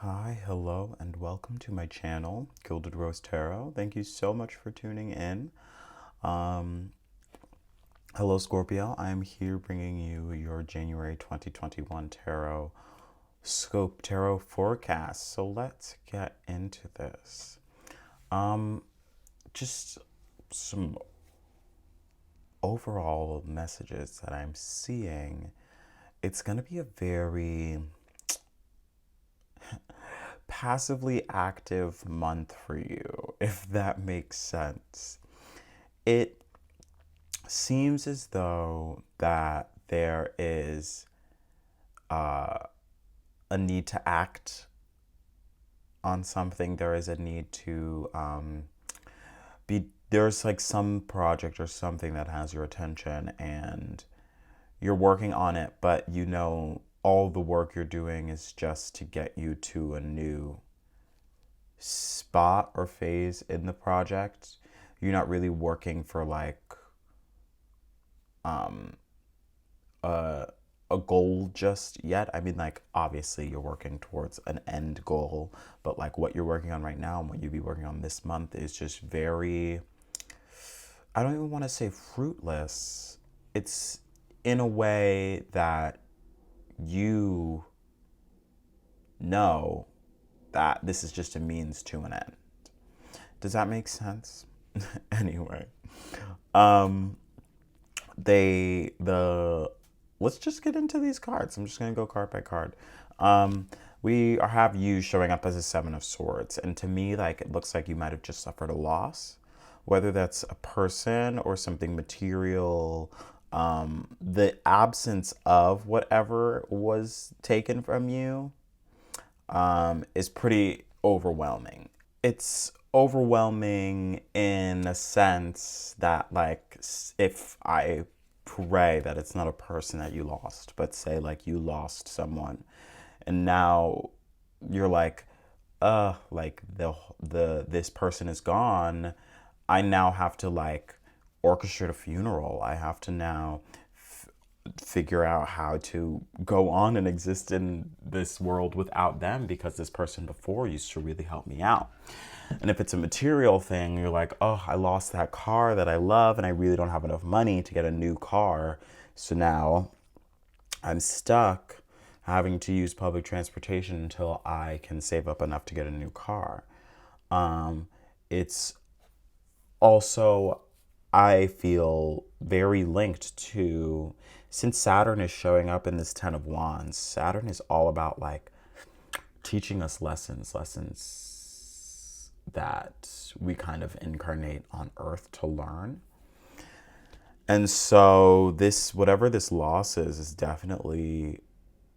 Hi, hello, and welcome to my channel, Gilded Rose Tarot. Thank you so much for tuning in. Um, Hello, Scorpio. I'm here bringing you your January 2021 tarot scope tarot forecast. So let's get into this. Um, just some overall messages that I'm seeing. It's going to be a very passively active month for you, if that makes sense. It seems as though that there is a need to act on something. There is a need to there's like some project or something that has your attention and you're working on it, but you know all the work you're doing is just to get you to a new spot or phase in the project. You're not really working for like um a a goal just yet. I mean, like obviously you're working towards an end goal, but like what you're working on right now and what you'll be working on this month is just very, I don't even want to say fruitless. It's in a way that you know that this is just a means to an end. Does that make sense? Anyway, um the let's just get into these cards. I'm just gonna go card by card. Um, we have you showing up as a Seven of Swords, and to me, like it looks like you might have just suffered a loss, whether that's a person or something material. The absence of whatever was taken from you is pretty overwhelming. It's overwhelming in a sense that, like, if I pray that it's not a person that you lost, but say, like, you lost someone, and now you're like the this person is gone. I now have to like orchestrate a funeral. I have to now figure out how to go on and exist in this world without them because this person before used to really help me out. And if it's a material thing, you're like, oh, I lost that car that I love and I really don't have enough money to get a new car. So now I'm stuck having to use public transportation until I can save up enough to get a new car. It's also, I feel very linked to, since Saturn is showing up in this 10 of Wands, Saturn is all about like teaching us lessons that we kind of incarnate on Earth to learn. And so this, whatever this loss is definitely,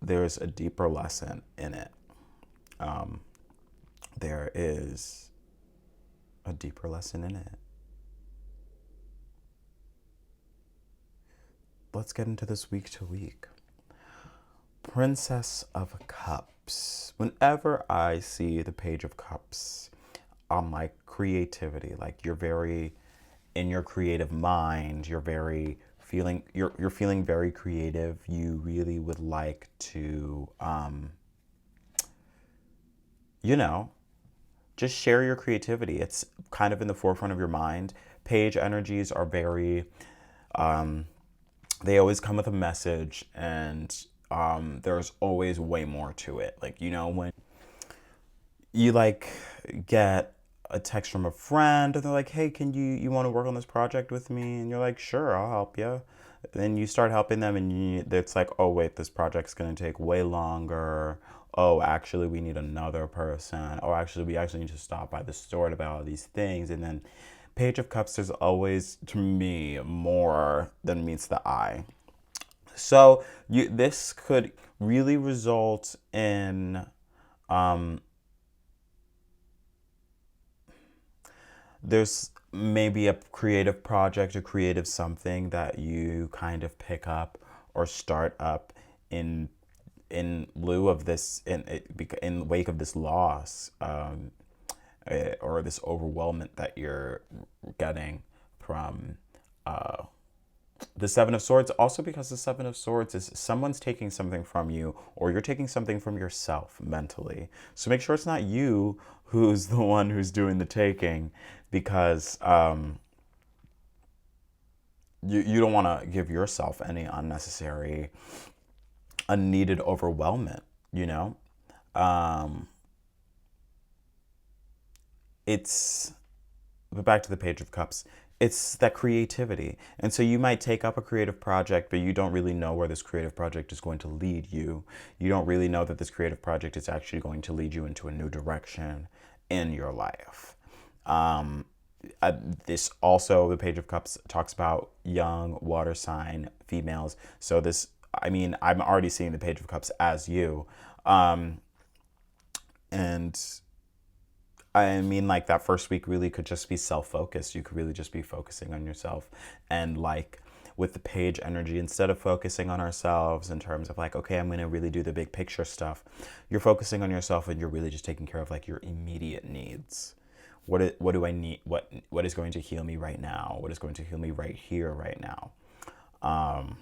there's a deeper lesson in it. There is a deeper lesson in it. Let's get into this week to week. Princess of Cups. Whenever I see the Page of Cups, I'm like creativity. Like you're very in your creative mind. You're very feeling. You're feeling very creative. You really would like to, you know, just share your creativity. It's kind of in the forefront of your mind. Page energies are very, they always come with a message, and there's always way more to it. Like, you know, when you like get a text from a friend and they're like, hey, can you want to work on this project with me? And you're like, sure, I'll help you. Then you start helping them and it's like, oh wait, this project's going to take way longer. Oh, actually we need another person. Oh, actually we actually need to stop by the store to buy all these things. And then Page of Cups, there's always to me more than meets the eye. So this could really result in there's maybe a creative project, a creative something that you kind of pick up or start up in lieu of this, in wake of this loss, or this overwhelmment that you're getting from The Seven of Swords, also because the Seven of Swords is someone's taking something from you, or you're taking something from yourself mentally. So make sure it's not you who's the one who's doing the taking, because you don't want to give yourself any unnecessary, unneeded overwhelmment, you know? Um, it's but back to the Page of Cups. It's that creativity. And so you might take up a creative project, but you don't really know where this creative project is going to lead you. You don't really know that this creative project is actually going to lead you into a new direction in your life. Um, this also, the Page of Cups talks about young water sign females. So this, I mean, I'm already seeing the Page of Cups as you. Um, and I mean, like that first week really could just be self-focused. You could really just be focusing on yourself. And like with the page energy, instead of focusing on ourselves in terms of like, okay, I'm going to really do the big picture stuff, you're focusing on yourself and you're really just taking care of like your immediate needs. What do I need? What is going to heal me right now? What is going to heal me right here, right now? Um,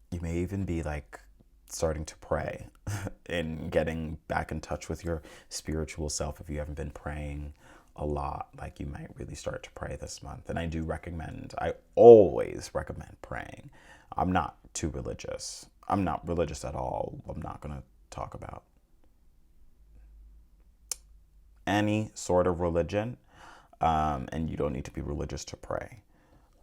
you may even be like starting to pray and getting back in touch with your spiritual self. If you haven't been praying a lot, like you might really start to pray this month. And I always recommend praying. I'm not too religious. I'm not religious at all. I'm not going to talk about any sort of religion. And you don't need to be religious to pray.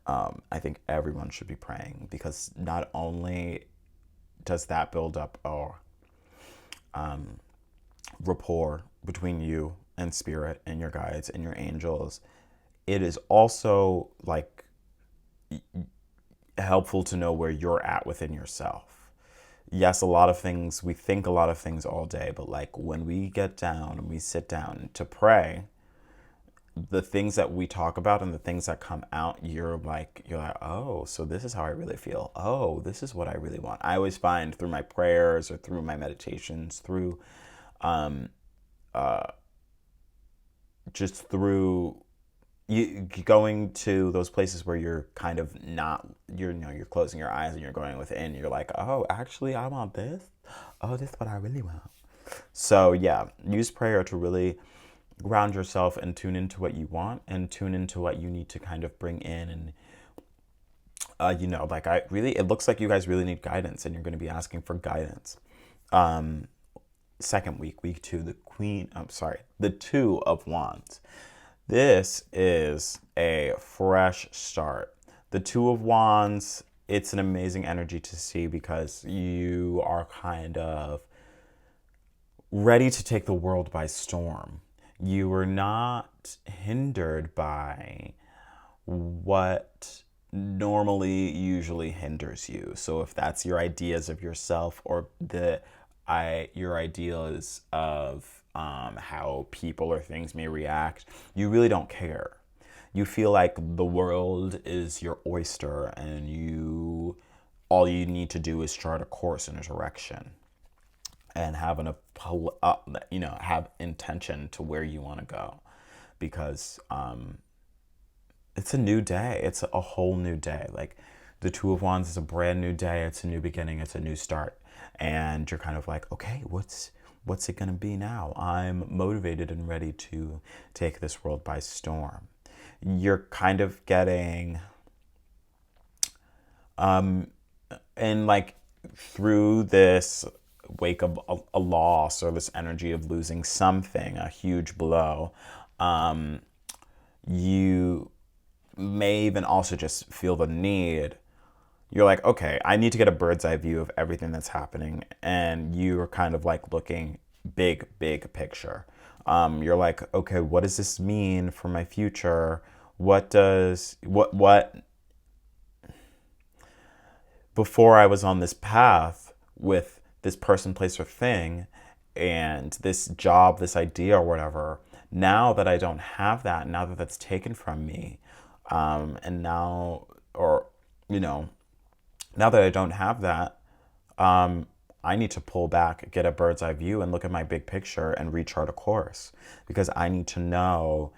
I think everyone should be praying, because not only does that build up a rapport between you and spirit and your guides and your angels, it is also like helpful to know where you're at within yourself. Yes, a lot of things, we think a lot of things all day, but like when we get down and we sit down to pray, the things that we talk about and the things that come out, you're like, oh, so this is how I really feel. Oh, this is what I really want. I always find through my prayers or through my meditations, through uh, just through you going to those places where you're kind of not, you're closing your eyes and you're going within. You're like, oh, actually, I want this. Oh, this is what I really want. So yeah, use prayer to really ground yourself and tune into what you want and tune into what you need to kind of bring in. And like it looks like you guys really need guidance, and you're going to be asking for guidance. Second week 2, the Two of Wands. This is a fresh start. The Two of Wands, it's an amazing energy to see, because you are kind of ready to take the world by storm. You are not hindered by what normally usually hinders you. So if that's your ideas of yourself, or your ideas of how people or things may react, you really don't care. You feel like the world is your oyster, and all you need to do is chart a course and a direction, and have intention to where you want to go, because it's a new day. It's a whole new day. Like the Two of Wands is a brand new day. It's a new beginning. It's a new start, and you're kind of like, okay, what's it gonna be now? I'm motivated and ready to take this world by storm. You're kind of getting and like through this wake of a loss, or this energy of losing something, a huge blow, you may even also just feel the need. You're like, okay, I need to get a bird's eye view of everything that's happening. And you're kind of like looking big picture. You're like, okay, what does this mean for my future? What before I was on this path with this person, place, or thing, and this job, this idea, or whatever, now that I don't have that, now that that's taken from me, and now, or, now that I don't have that, I need to pull back, get a bird's eye view, and look at my big picture and rechart a course, because I need to know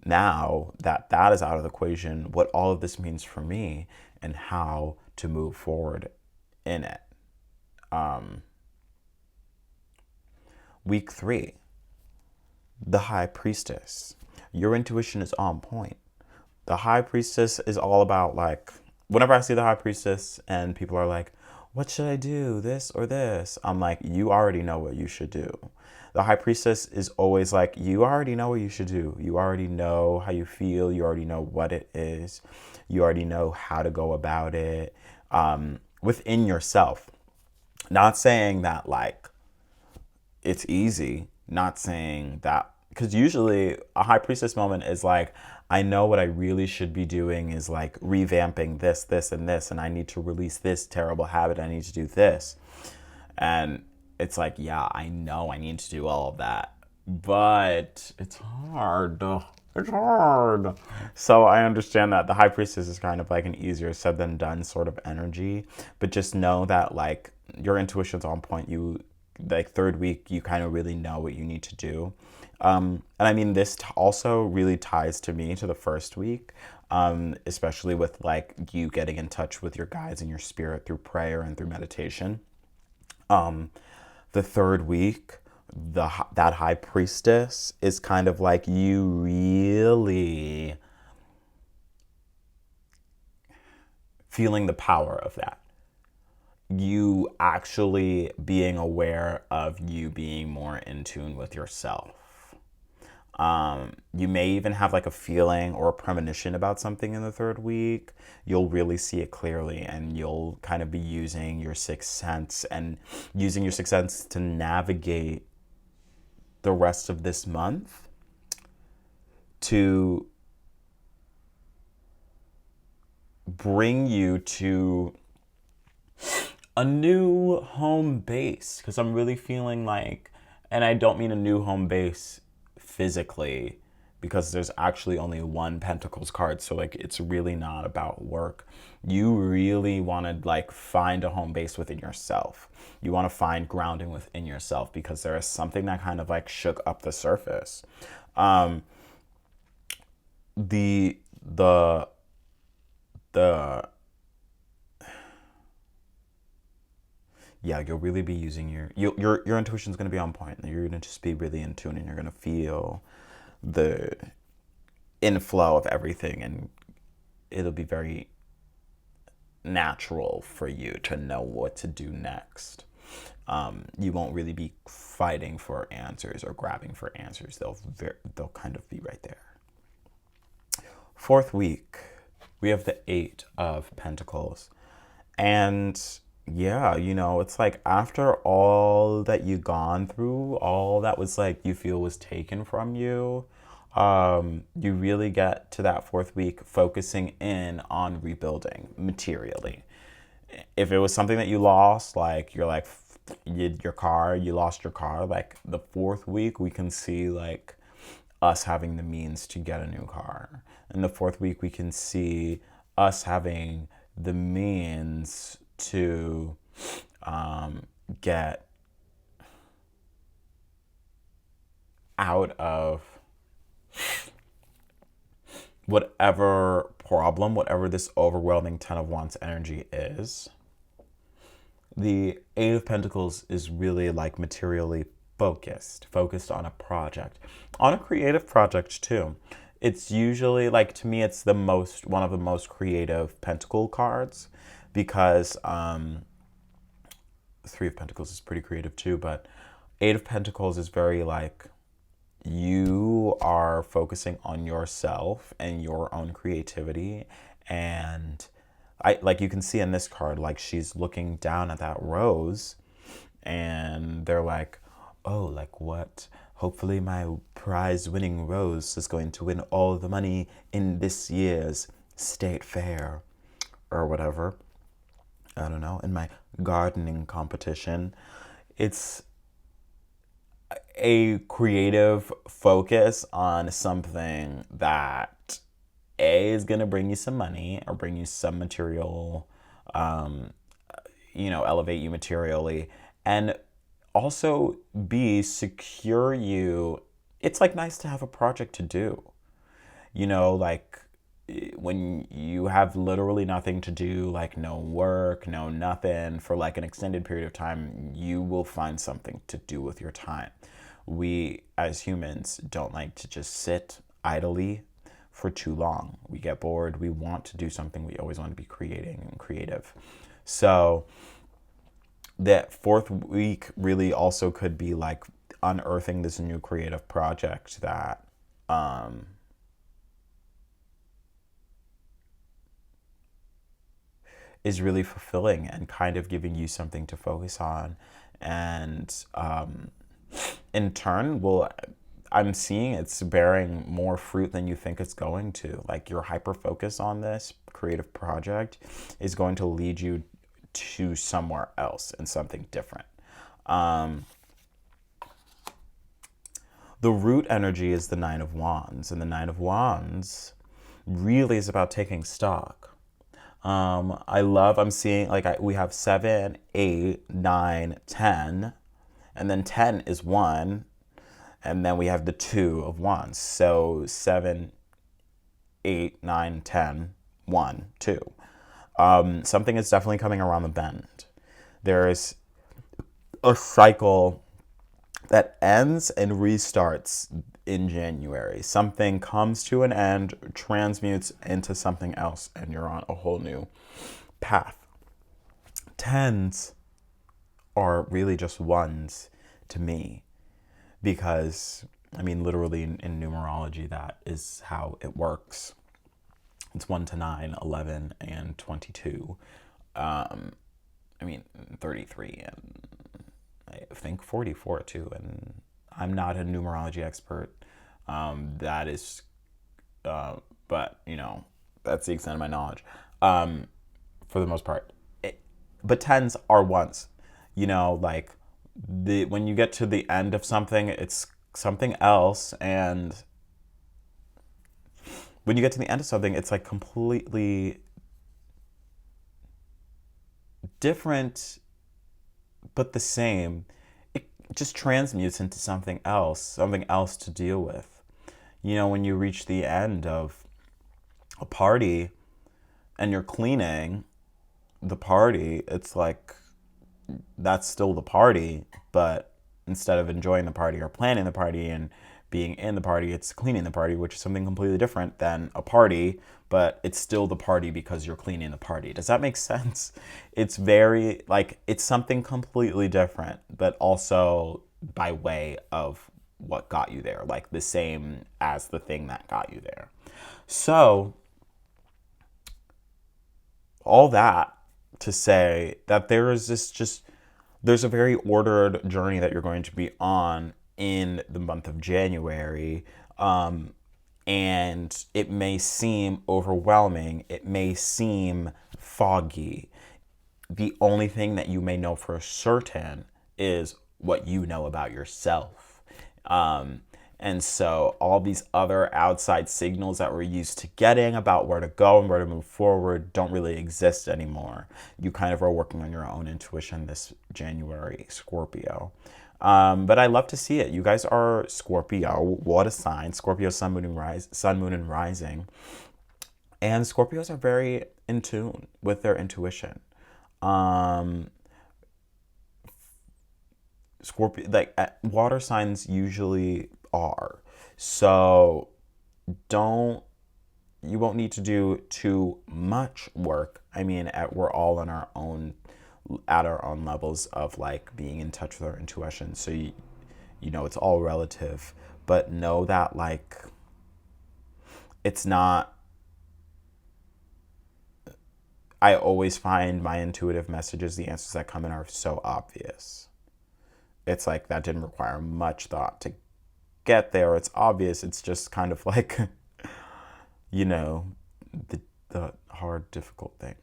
Now that that is out of the equation, what all of this means for me and how to move forward in it. Um, Week 3, the High Priestess. Your intuition is on point. The High Priestess is all about like, whenever I see the High Priestess and people are like, what should I do, this or this? I'm like, you already know what you should do. The High Priestess is always like, you already know what you should do. You already know how you feel. You already know what it is. You already know how to go about it within yourself. Not saying that like it's easy, not saying that, because usually a high priestess moment is like, I know what I really should be doing is like revamping this, this, and this, and I need to release this terrible habit. I need to do this. And it's like, yeah, I know I need to do all of that, but it's hard. It's hard. So I understand that the high priestess is kind of like an easier said than done sort of energy, but just know that like your intuition's on point. You like third week, you kind of really know what you need to do. And I mean, this also really ties to me to the first week, especially with like you getting in touch with your guides and your spirit through prayer and through meditation. The third week, that high priestess is kind of like you really feeling the power of that. You actually being aware of you being more in tune with yourself. You may even have like a feeling or a premonition about something in the third week. You'll really see it clearly, and you'll kind of be using your sixth sense and using your sixth sense to navigate the rest of this month to bring you to a new home base. Because I'm really feeling like, and I don't mean a new home base physically, because there's actually only one Pentacles card, so like it's really not about work. You really want to like find a home base within yourself. You want to find grounding within yourself, because there is something that kind of like shook up the surface. The the the Yeah, you'll really be using your intuition's going to be on point. You're going to just be really in tune, and you're going to feel the inflow of everything, and it'll be very natural for you to know what to do next. You won't really be fighting for answers or grabbing for answers. They'll kind of be right there. Fourth week, we have the Eight of Pentacles. And yeah, it's like after all that you've gone through, all that was like you feel was taken from you, you really get to that fourth week focusing in on rebuilding materially. If it was something that you lost, like you're like, you lost your car, like the fourth week, we can see like us having the means to get a new car. In the fourth week, we can see us having the means to get out of whatever problem, whatever this overwhelming Ten of Wands energy is. The Eight of Pentacles is really like materially focused on a project, on a creative project too. It's usually like, to me, it's one of the most creative Pentacle cards, because Three of Pentacles is pretty creative too, but Eight of Pentacles is very like, you are focusing on yourself and your own creativity. And you can see in this card, like she's looking down at that rose, and they're like, oh, like what? Hopefully my prize winning rose is going to win all the money in this year's state fair or whatever. I don't know, in my gardening competition. It's a creative focus on something that is going to bring you some money or bring you some material, elevate you materially, and also B, secure you. It's like nice to have a project to do. You know, like when you have literally nothing to do, like no work, no nothing for like an extended period of time, you will find something to do with your time. We as humans don't like to just sit idly for too long. We get bored. We want to do something. We always want to be creating and creative. So that fourth week really also could be like unearthing this new creative project that is really fulfilling and kind of giving you something to focus on. And in turn, will I'm seeing it's bearing more fruit than you think it's going to. Like your hyper focus on this creative project is going to lead you to somewhere else and something different. Um, the root energy is the Nine of Wands, and the Nine of Wands really is about taking stock. I'm seeing like we have 7, 8, 9, 10, and then 10 is 1, and then we have the 2 of Wands. So 7, 8, 9, 10, 1, 2. Something is definitely coming around the bend. There's a cycle that ends and restarts in January. Something comes to an end, transmutes into something else, and you're on a whole new path. Tens are really just ones to me because, I mean, literally in numerology, that is how it works. It's 1 to 9, 11, and 22. I mean, 33 and I think 44 too. And I'm not a numerology expert. That is, but you know, that's the extent of my knowledge. For the most part, but tens are ones. You know, like when you get to the end of something, it's something else, and when you get to the end of something, it's like completely different, but the same. It just transmutes into something else to deal with. You know, when you reach the end of a party and you're cleaning the party, it's like that's still the party, but instead of enjoying the party or planning the party and being in the party, it's cleaning the party, which is something completely different than a party, but it's still the party because you're cleaning the party. Does that make sense? It's very, like, it's something completely different, but also by way of what got you there, like the same as the thing that got you there. So, all that to say that there's a very ordered journey that you're going to be on in the month of January. And it may seem overwhelming, it may seem foggy. The only thing that you may know for certain is what you know about yourself. Um, and so all these other outside signals that we're used to getting about where to go and where to move forward don't really exist anymore. You kind of are working on your own intuition this January, Scorpio. But I love to see it. You guys are Scorpio. What a sign. Scorpio, sun, moon, and rising. And Scorpios are very in tune with their intuition. Um, Scorpio, like water signs usually are. So don't you won't need to do too much work. I mean, we're all on our own at our own levels of like being in touch with our intuition. So you know it's all relative, but know that like it's not. I always find my intuitive messages, the answers that come in are so obvious. It's like that didn't require much thought to get there. It's obvious. It's just kind of like, you know, the hard, difficult thing.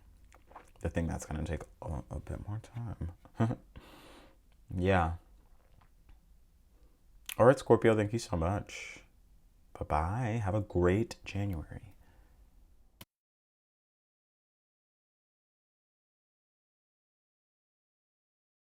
The thing that's going to take a bit more time. Yeah. All right, Scorpio, thank you so much. Bye bye. Have a great January.